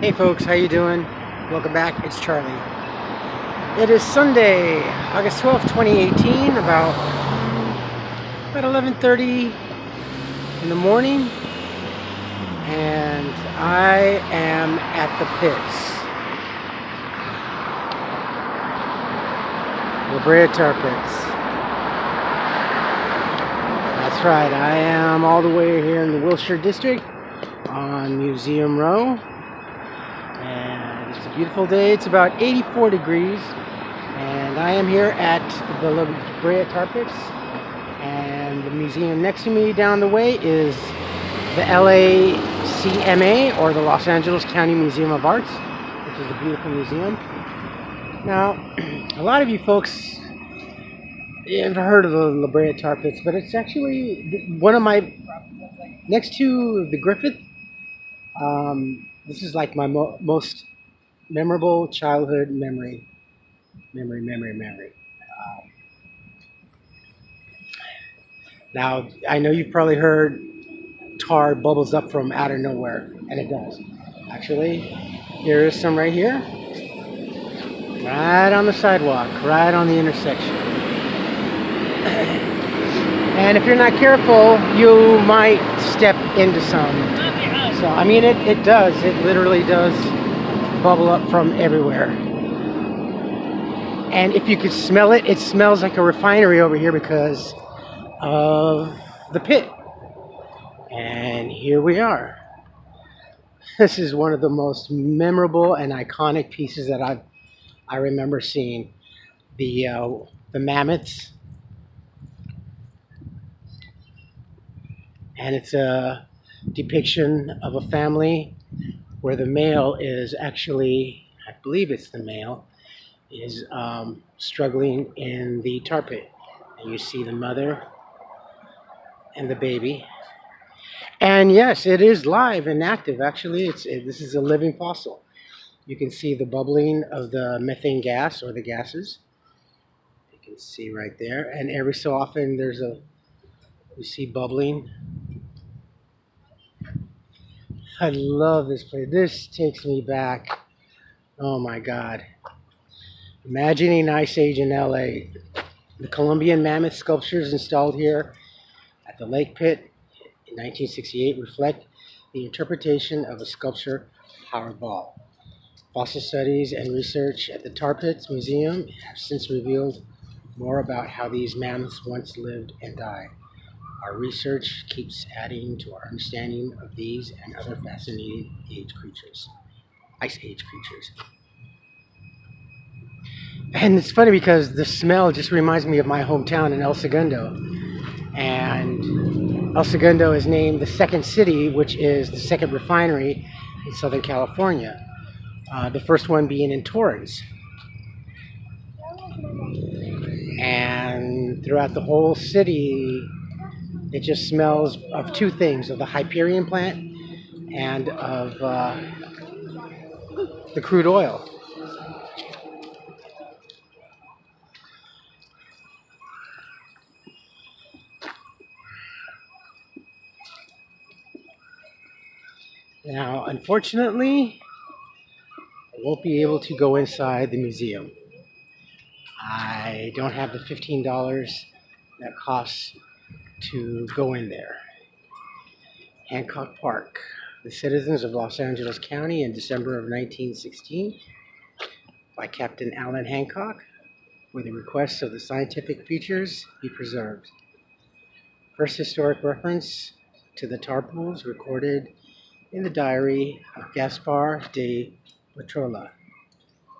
Hey folks, how you doing? Welcome back. It's Charlie. It is Sunday, August 12th, 2018, about 11:30 in the morning, and I am at the pits, the Brea Tar Pits. That's right, I am all the way here in the Wilshire District on Museum Row. And it's a beautiful day. It's about 84 degrees, and I am here at the Brea Tar Pits, and the museum next to me down the way is the LACMA, or the Los Angeles County Museum of Arts, which is a beautiful museum. Now, a lot of you folks have heard of the Brea Tar Pits, but it's actually one of my, next to the Griffith, this is like my most memorable childhood memory. Now, I know you've probably heard tar bubbles up from out of nowhere, and it does. Actually, here is some right here. Right on the sidewalk, right on the intersection. And if you're not careful, you might step into some. So, I mean, it does. It literally does bubble up from everywhere. And if you could smell it, it smells like a refinery over here because of the pit. And here we are. This is one of the most memorable and iconic pieces that I remember seeing. The mammoths. And it's a depiction of a family where the male is actually, I believe it's the male, is struggling in the tar pit. And you see the mother and the baby. And yes, it is live and active. Actually, this is a living fossil. You can see the bubbling of the methane gas, or the gases. You can see right there. And every so often you see bubbling. I love this place. This takes me back. Oh my God. Imagining Ice Age in LA. The Colombian mammoth sculptures installed here at the Lake Pit in 1968 reflect the interpretation of a sculpture Powerball. Fossil studies and research at the Tar Pits Museum have since revealed more about how these mammoths once lived and died. Our research keeps adding to our understanding of these and other fascinating Ice Age creatures. And it's funny because the smell just reminds me of my hometown in El Segundo. And El Segundo is named the second city, which is the second refinery in Southern California. The first one being in Torrance. And throughout the whole city, it just smells of two things: of the Hyperion plant and of the crude oil. Now, unfortunately, I won't be able to go inside the museum. I don't have the $15 that costs to go in there. Hancock Park. The Citizens of Los Angeles County in December of 1916 by Captain Allen Hancock, where the requests of the scientific features be preserved. First historic reference to the tar pools recorded in the diary of Gaspar de Petrola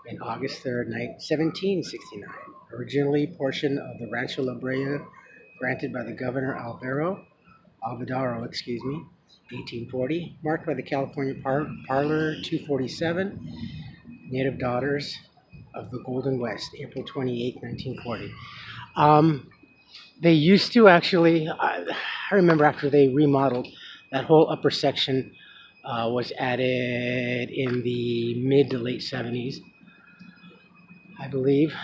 in August 3rd, 1769. Originally portion of the Rancho La Brea granted by the Governor Alvaro, 1840, marked by the California Parlor 247, Native Daughters of the Golden West, April 28, 1940. They used to actually, I remember after they remodeled, that whole upper section was added in the mid to late 70s, I believe.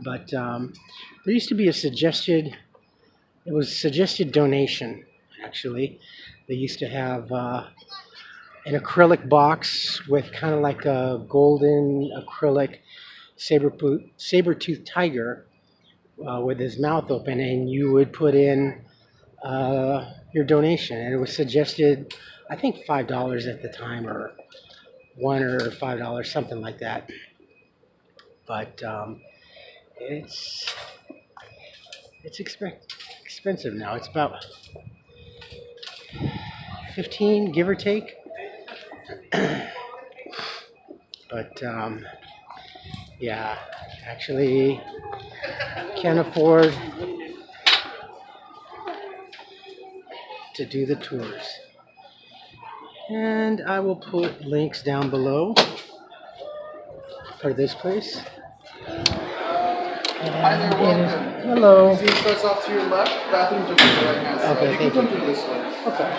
But there used to be a suggested donation, actually. They used to have an acrylic box with kind of like a golden acrylic saber-toothed tiger with his mouth open, and you would put in your donation. And it was suggested, I think $5 at the time, or $1 or $5, something like that. But it's expensive now. It's about 15, give or take. But yeah, actually can't afford to do the tours. And I will put links down below for this place. Hi there, welcome. Hello. Museum starts off to your left, bathrooms are to the right hand side. Okay, You thank can you. come through this way. Okay.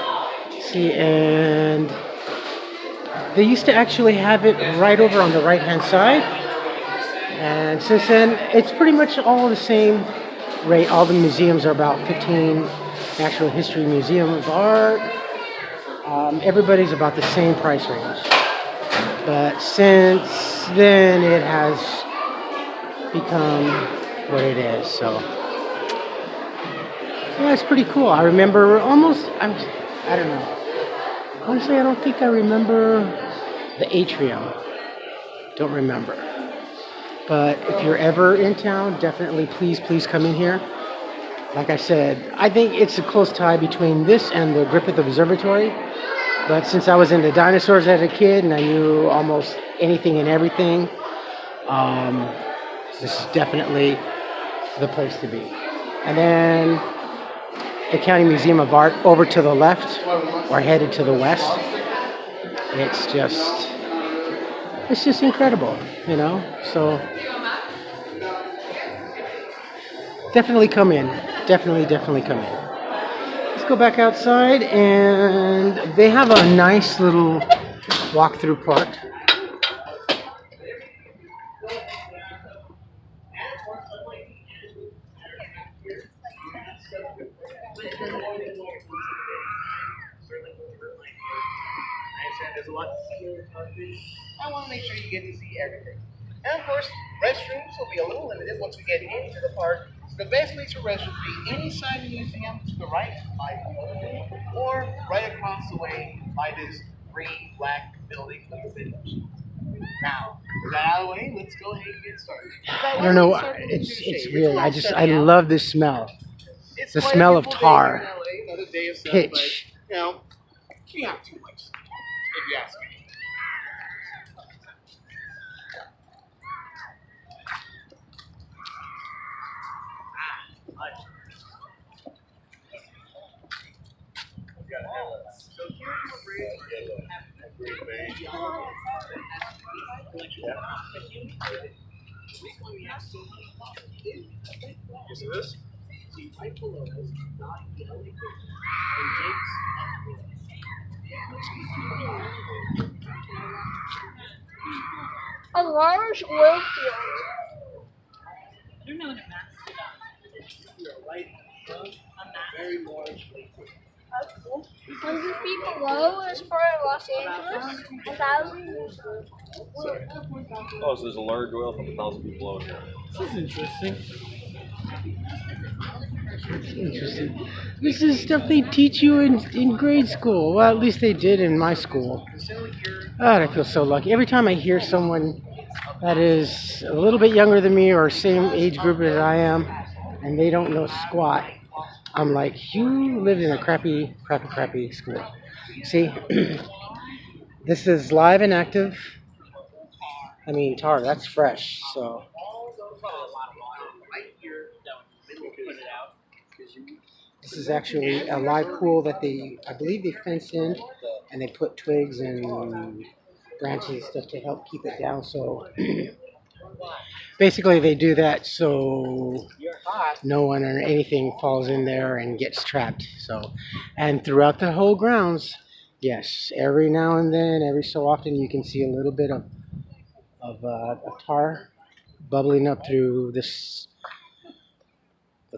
See, and they used to actually have it right over on the right hand side. And since then, it's pretty much all the same rate. All the museums are about 15. Natural History Museum of Art. Everybody's about the same price range. But since then, it has become what it is. So yeah, it's pretty cool. I remember I don't know. Honestly, I don't think I remember the atrium. Don't remember. But if you're ever in town, definitely please come in here. Like I said, I think it's a close tie between this and the Griffith Observatory. But since I was into dinosaurs as a kid and I knew almost anything and everything, this is definitely the place to be. And then the County Museum of Art over to the left, or headed to the west. It's just incredible, you know? So definitely come in. Definitely come in. Let's go back outside, and they have a nice little walk-through park. I want to make sure you get to see everything. And of course, restrooms will be a little limited once we get into the park. The best place for restrooms will be inside the museum to the right by the photo booth, or right across the way by this green black building with the windows. Now, with that out of the way, let's go ahead and get started. I don't know. It's weird. I love this smell. The smell of tar, pitch. You know, we have too much, if you ask me. So here in Brea Tar Pits, you see this? See right below us, not yellow and A large oil field. very large. 100 feet below is part of Los Angeles. 1,000 Oh, so there's a large oil from 1,000 feet below here. This is interesting. Interesting. This is stuff they teach you in grade school. Well, at least they did in my school. God, I feel so lucky. Every time I hear someone that is a little bit younger than me or same age group as I am, and they don't know squat, I'm like, you lived in a crappy school. See, this is live and active. I mean, tar, that's fresh, so. This is actually a live pool that I believe they fence in, and they put twigs and branches and stuff to help keep it down. So basically they do that so no one or anything falls in there and gets trapped. So, and throughout the whole grounds, yes, every now and then, every so often, you can see a little bit of tar bubbling up through the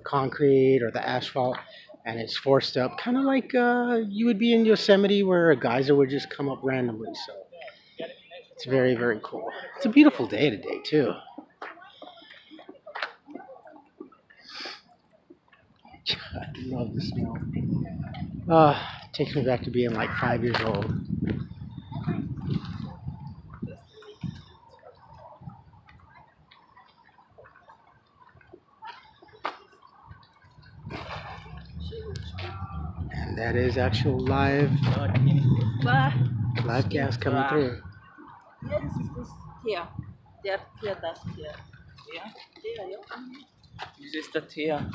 concrete or the asphalt. And it's forced up, kind of like you would be in Yosemite where a geyser would just come up randomly. So it's very, very cool. It's a beautiful day today, too. I love the smell. Takes me back to being like 5 years old. And that is actual live gas coming through. This is this tier. Der Tier, das Tier. Ja, der, ja. This is the tier.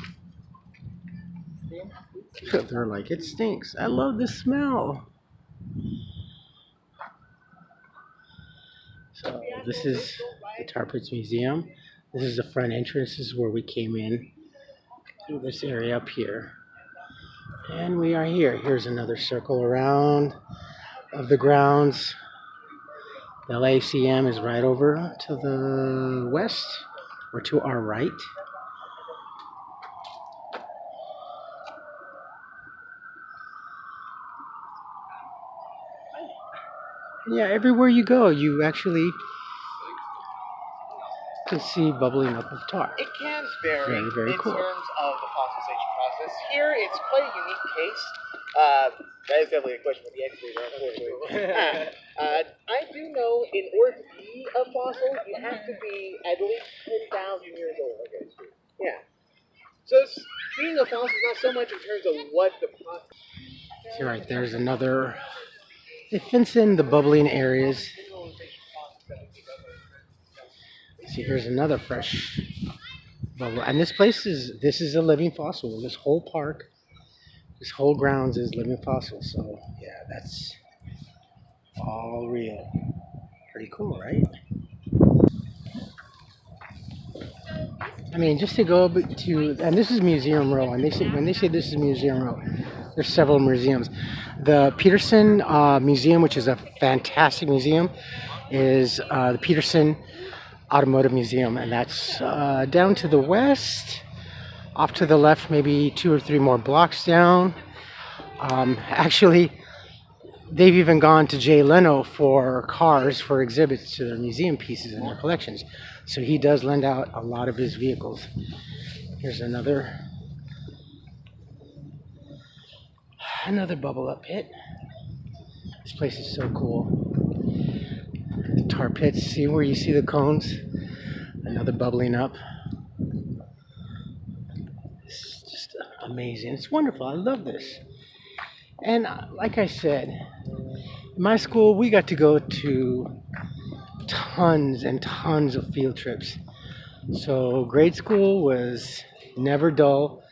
They're like, it stinks. I love the smell. So this is the Tar Pits Museum. This is the front entrance. This is where we came in through this area up here. And we are here. Here's another circle around of the grounds. The LACM is right over to the west, or to our right. Yeah, everywhere you go, you actually can see bubbling up of tar. It can vary Very, very in cool. terms of the fossilization process. Here, it's quite a unique case. That is definitely a question for the expert. I do know in order to be a fossil, you have to be at least 10,000 years old. Okay. Yeah. So being a fossil is not so much in terms of what the process. See, right there's another. They fence in the bubbling areas. See, here's another fresh bubble, and this is a living fossil. This whole park, this whole grounds is living fossil. So yeah, that's all real. Pretty cool, right? I mean, just to go to, and this is Museum Row, and when they say this is Museum Row, there's several museums. The Peterson Museum, which is a fantastic museum, is the Peterson Automotive Museum, and that's down to the west, off to the left, maybe 2 or 3 more blocks down. Actually, they've even gone to Jay Leno for cars, for exhibits to their museum pieces in their collections. So he does lend out a lot of his vehicles. Here's another bubble up pit. This place is so cool. The tar pits, see where you see the cones? Another bubbling up. It's just amazing. It's wonderful. I love this. And like I said, in my school, we got to go to tons and tons of field trips. So grade school was never dull.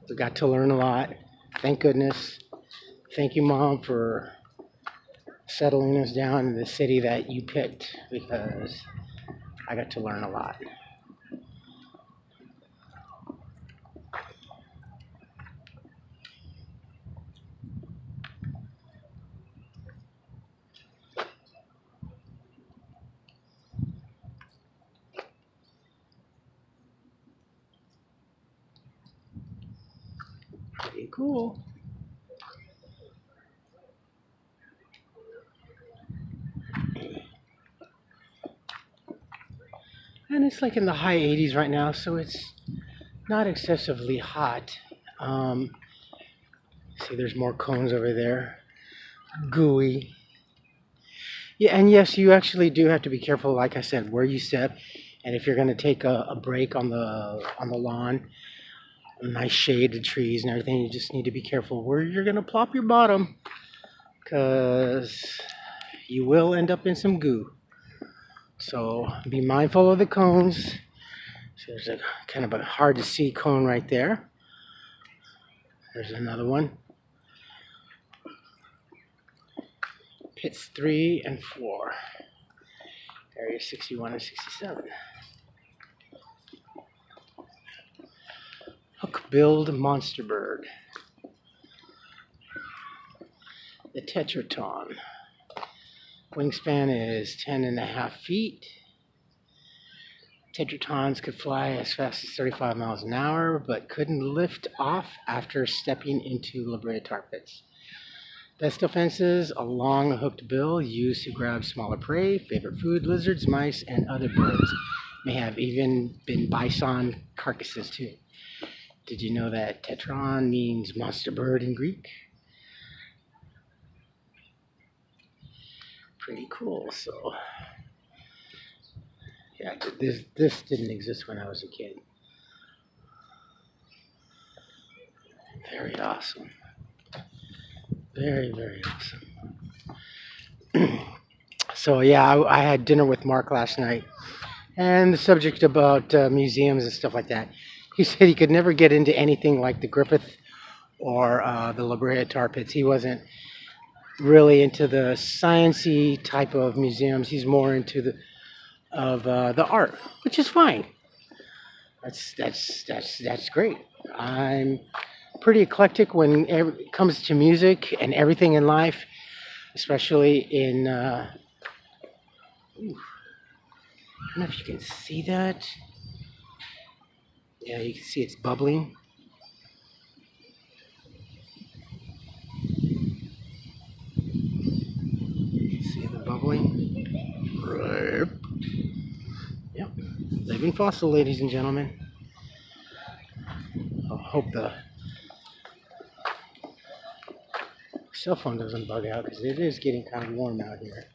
We got to learn a lot. Thank goodness. Thank you, Mom, for settling us down in the city that you picked, because I got to learn a lot. Pretty cool. And it's like in the high 80s right now, so it's not excessively hot. See, there's more cones over there. Gooey. Yeah, and yes, you actually do have to be careful, like I said, where you step. And if you're going to take a break on the lawn, nice shade, trees and everything, you just need to be careful where you're going to plop your bottom, because you will end up in some goo. So be mindful of the cones. So there's a kind of a hard to see cone right there. There's another one. Pits 3 and 4. Area 61 and 67. Hook-billed monster bird. The tetraton. Wingspan is 10.5 feet. Tetratons could fly as fast as 35 miles an hour, but couldn't lift off after stepping into the Brea Tar Pits. Best offenses: a long hooked bill used to grab smaller prey, favorite food, lizards, mice, and other birds. May have even been bison carcasses too. Did you know that tetron means monster bird in Greek? Pretty cool. So, yeah, this didn't exist when I was a kid. Very awesome. Very, very awesome. So yeah, I had dinner with Mark last night, and the subject about museums and stuff like that. He said he could never get into anything like the Griffith or the La Brea Tar Pits. He wasn't really into the sciencey type of museums. He's more into the art, which is fine. That's great. I'm pretty eclectic when it comes to music and everything in life, especially in. I don't know if you can see that. Yeah, you can see it's bubbling. See the bubbling? Right. Yep. Living fossil, ladies and gentlemen. I hope the cell phone doesn't bug out because it is getting kind of warm out here.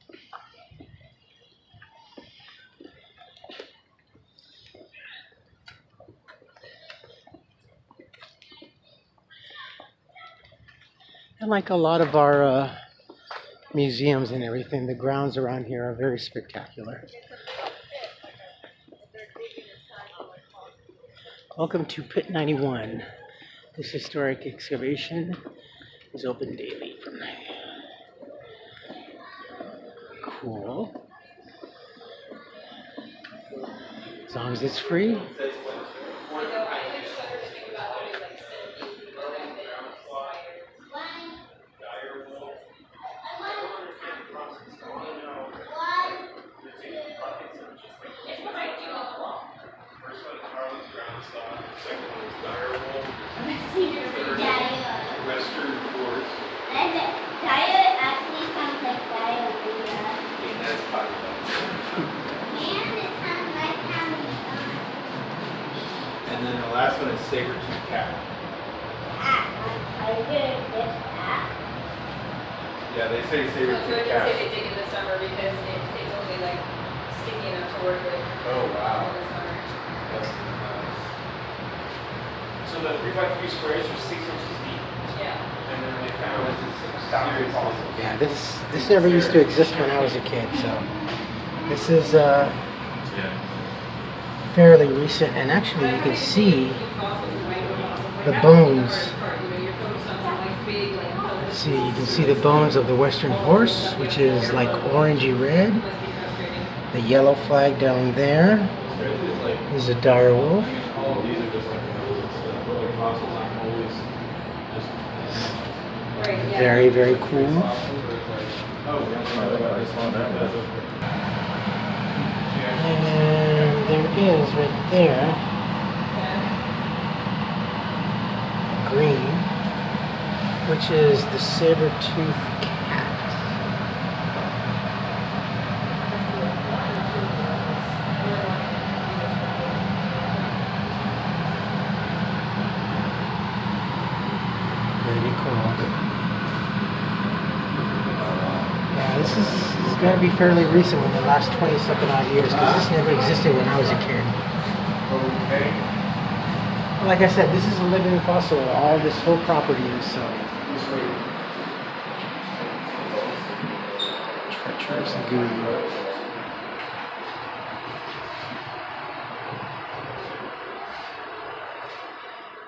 And like a lot of our museums and everything, the grounds around here are very spectacular. Welcome to Pit 91. This historic excavation is open daily from 9. Cool. As long as it's free. And then the last one is saber-tooth cat. Yeah, they say So saber-tooth I cat. say they dig in the summer because it's only like sticky enough to work with Oh, wow. in the summer. That's nice. So the 3x3 squares are 6 inches deep, Yeah. and then they found Seriously. fossils. Yeah, this never used to exist when I was a kid, so this is fairly recent, and actually you can see the bones. See, you can see the bones of the western horse, which is like orangey red. The yellow flag down there is a dire wolf. All of these are just like fossils. I'm always Right, yeah. Very, very cool. And there is right there, green, which is the saber-tooth cat. Very cool. Yeah, this is going to be fairly recent in the last 20-something odd years because this never existed when I was a kid. Like I said, this is a living fossil. All this whole property is so. Treacherous goo.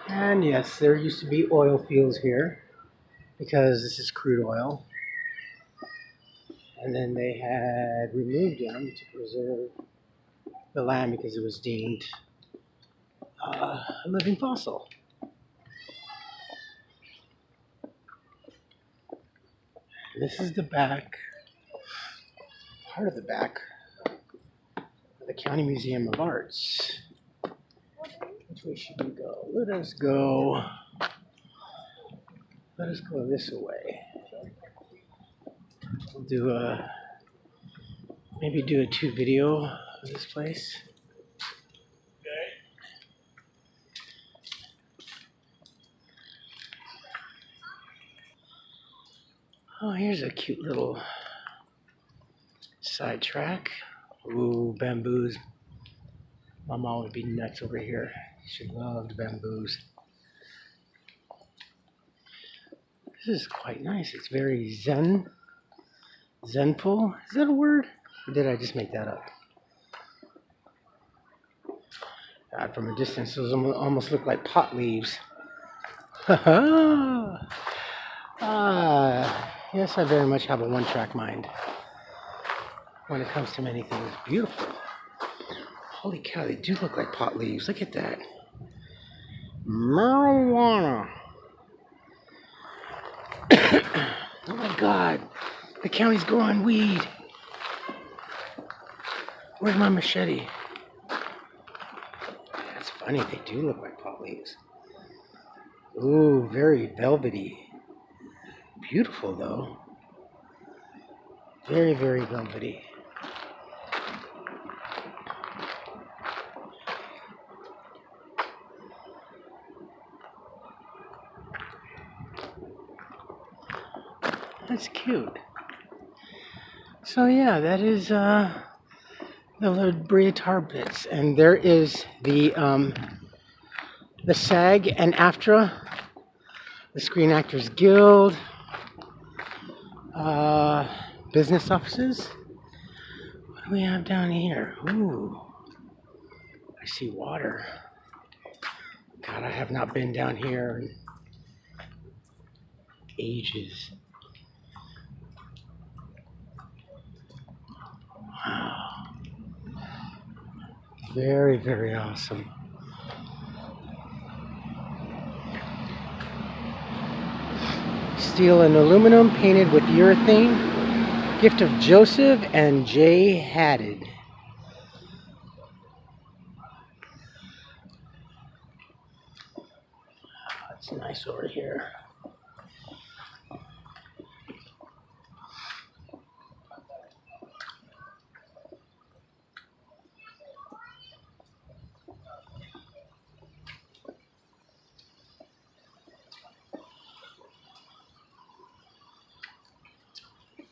And yes, there used to be oil fields here because this is crude oil. And then they had removed them to preserve the land because it was deemed a living fossil. This is the back, part of the back of the County Museum of Arts. Which way should we go? Let us go this way. We'll do maybe do a 2 video of this place. Oh, here's a cute little side track. Ooh, bamboos. My mom would be nuts over here. She loved bamboos. This is quite nice. It's very zenful. Is that a word? Or did I just make that up? God, from a distance, those almost look like pot leaves. Yes, I very much have a one-track mind when it comes to many things. Beautiful. Holy cow, they do look like pot leaves. Look at that. Marijuana. Oh my God. The county's growing weed. Where's my machete? That's funny. They do look like pot leaves. Ooh, very velvety. Beautiful though. Very, very velvety. That's cute. So yeah, that is the Brea Tar Pits, and there is the SAG and AFTRA, the Screen Actors Guild, business offices. What do we have down here? Ooh, I see water. God, I have not been down here in ages. Wow. Very, very awesome. Steel and aluminum painted with urethane. Gift of Joseph and Jay Haddad. It's nice over here.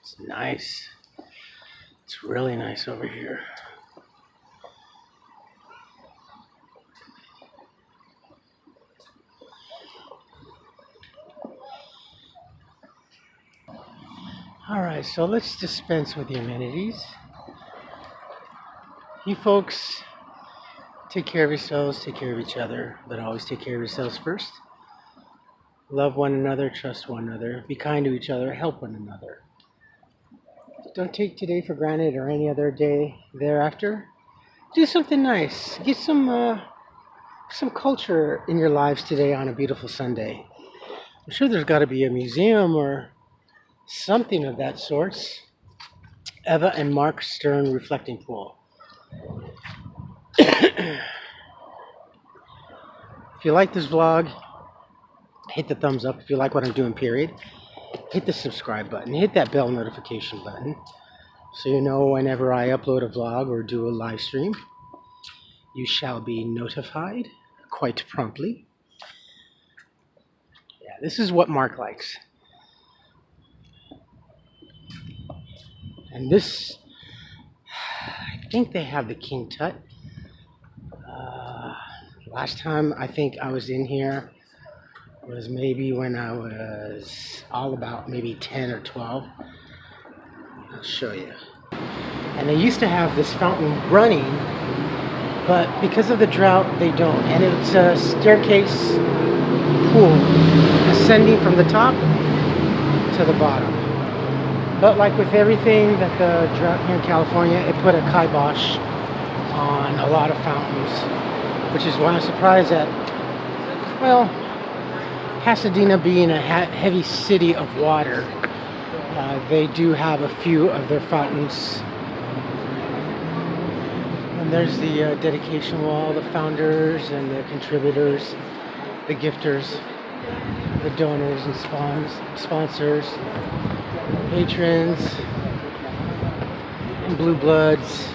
It's nice. It's really nice over here. Alright, so let's dispense with the amenities. You folks take care of yourselves, take care of each other, but always take care of yourselves first. Love one another, trust one another, be kind to each other, help one another. Don't take today for granted or any other day thereafter. Do something nice. Get some culture in your lives today on a beautiful Sunday. I'm sure there's got to be a museum or something of that sort. Eva and Mark Stern Reflecting Pool. If you like this vlog, hit the thumbs up. If you like what I'm doing, period, hit the subscribe button. Hit that bell notification button so you know whenever I upload a vlog or do a live stream. You shall be notified quite promptly. Yeah, this is what Mark likes. And this, I think they have the King Tut. Last time I think I was in here was maybe when I was all about maybe 10 or 12. I'll show you. And they used to have this fountain running, but because of the drought, they don't. And it's a staircase pool ascending from the top to the bottom. But like with everything that the drought here in California, it put a kibosh on a lot of fountains, which is why I'm surprised that, well, Pasadena being a heavy city of water, they do have a few of their fountains there's the dedication wall, the founders and the contributors, the gifters, the donors and sponsors, patrons, and blue bloods.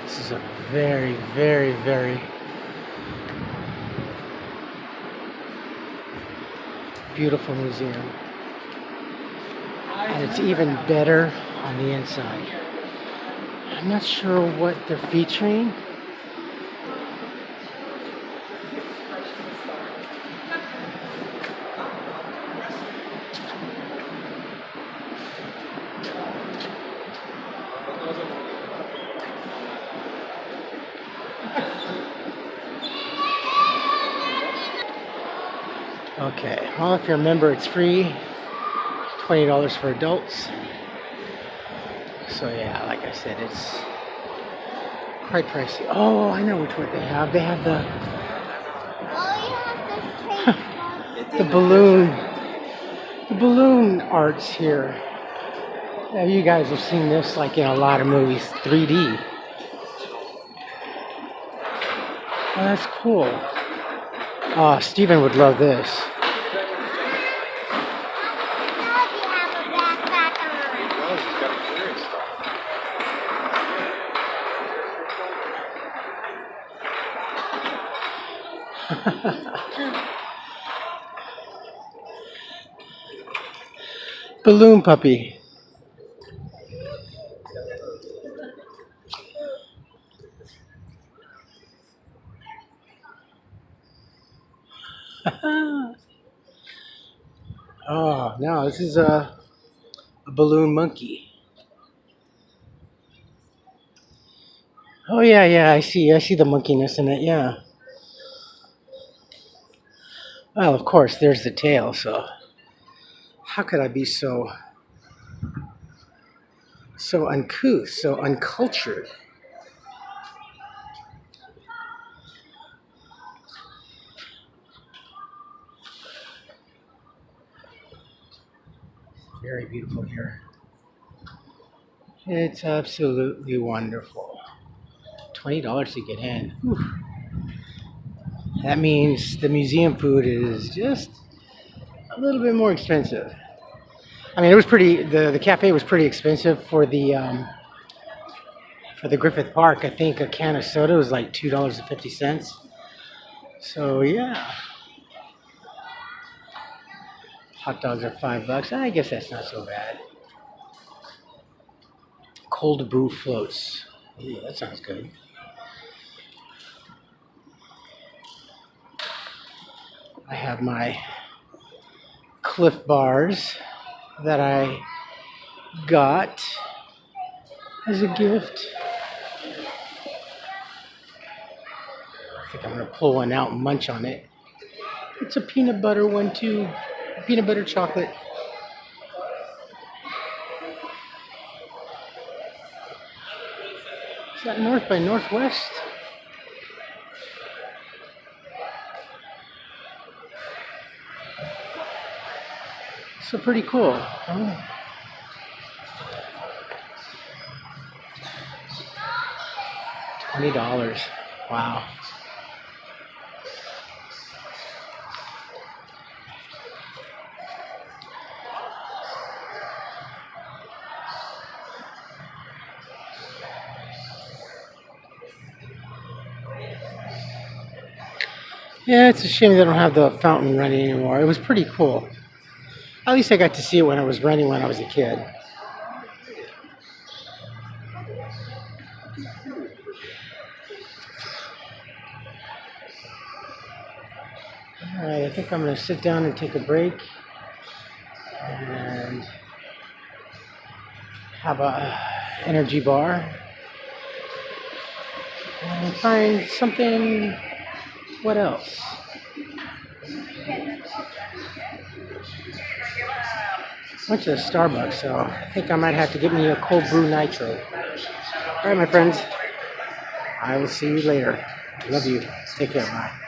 This is a very, very, very beautiful museum. And it's even better on the inside. I'm not sure what they're featuring. Okay, well, if you're a member, it's free. $20 for adults. So yeah, like I said, it's quite pricey. Oh, I know which one they have. They have the the balloon arts here. Now, you guys have seen this like in a lot of movies, 3D. Oh, that's cool. Oh, Steven would love this. Balloon puppy. Oh, no, this is a balloon monkey. Oh yeah, I see the monkeyness in it, yeah. Well, of course, there's the tail, so how could I be so uncouth, so uncultured? Very beautiful here. It's absolutely wonderful. $20 to get in. Whew. That means the museum food is just a little bit more expensive. I mean, it was pretty. The cafe was pretty expensive for the Griffith Park. I think a can of soda was like $2.50. So yeah, hot dogs are $5. I guess that's not so bad. Cold brew floats. Ooh, that sounds good. I have my Cliff Bars that I got as a gift. I think I'm going to pull one out and munch on it. It's a peanut butter one too. Peanut butter chocolate. Is that North by Northwest? So pretty cool. Oh. $20. Wow. Yeah, it's a shame they don't have the fountain running anymore. It was pretty cool. At least I got to see it when it was running when I was a kid. Alright, I think I'm going to sit down and take a break and have a energy bar and find something. What else? Went to the Starbucks, so I think I might have to get me a cold brew nitro. Alright, my friends. I will see you later. Love you. Take care. Bye.